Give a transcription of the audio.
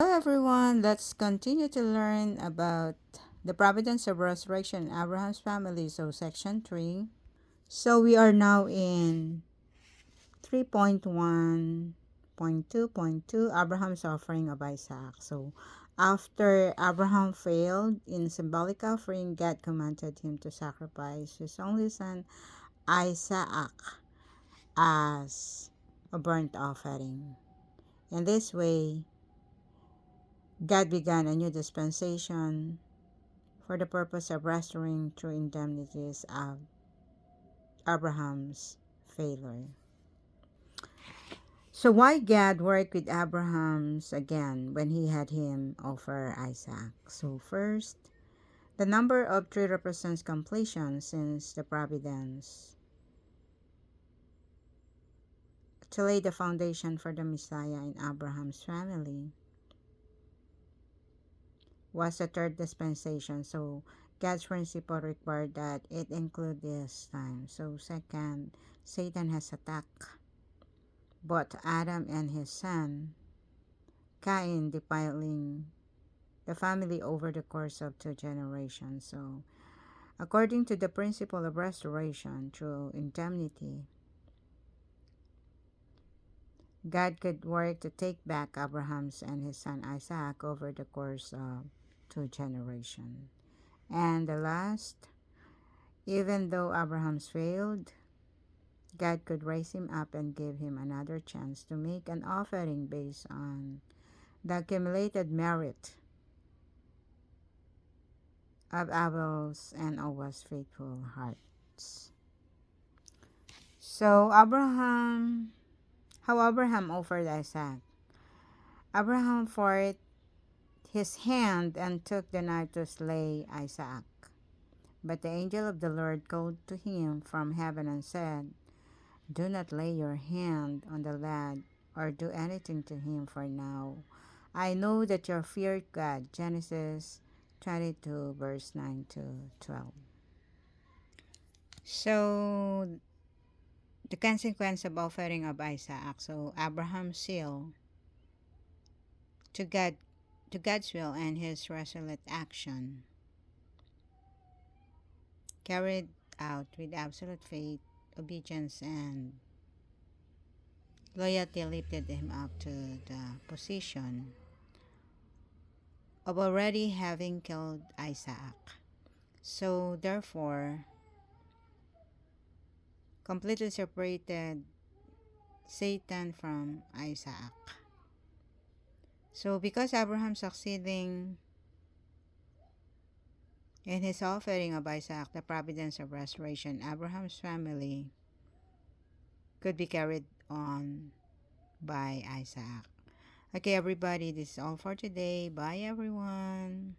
Hello everyone, let's continue to learn about the providence of resurrection in Abraham's family. So section 3. So we are now in 3.1.2.2 Abraham's offering of Isaac. So after Abraham failed in symbolic offering, God commanded him to sacrifice his only son Isaac as a burnt offering. In this way, God began a new dispensation for the purpose of restoring true indemnities of Abraham's failure. So why God worked with Abraham's again when he had him offer Isaac? So first, the number of three represents completion since the providence to lay the foundation for the Messiah in Abraham's family was the third dispensation. So God's principle required that it include this time. So second, Satan has attacked both Adam and his son Cain, defiling the family over the course of two generations. So according to the principle of restoration through indemnity, God could work to take back Abraham's and his son Isaac over the course of two generations. And the last, even though Abraham's failed, God could raise him up and give him another chance to make an offering based on the accumulated merit of Abel's and Noah's faithful hearts. So how Abraham offered Isaac. Abraham forth his hand and took the knife to slay Isaac. But the angel of the Lord called to him from heaven and said, "Do not lay your hand on the lad or do anything to him, for now I know that you fear God." Genesis 22 verse 9 to 12. So the consequence of offering of Isaac. So Abraham's seal to God, to God's will and his resolute action, carried out with absolute faith, obedience, and loyalty, lifted him up to the position of already having killed Isaac. So therefore, completely separated Satan from Isaac. So because Abraham succeeding in his offering of Isaac, the providence of restoration, Abraham's family could be carried on by Isaac. Okay, everybody, this is all for today. Bye, everyone.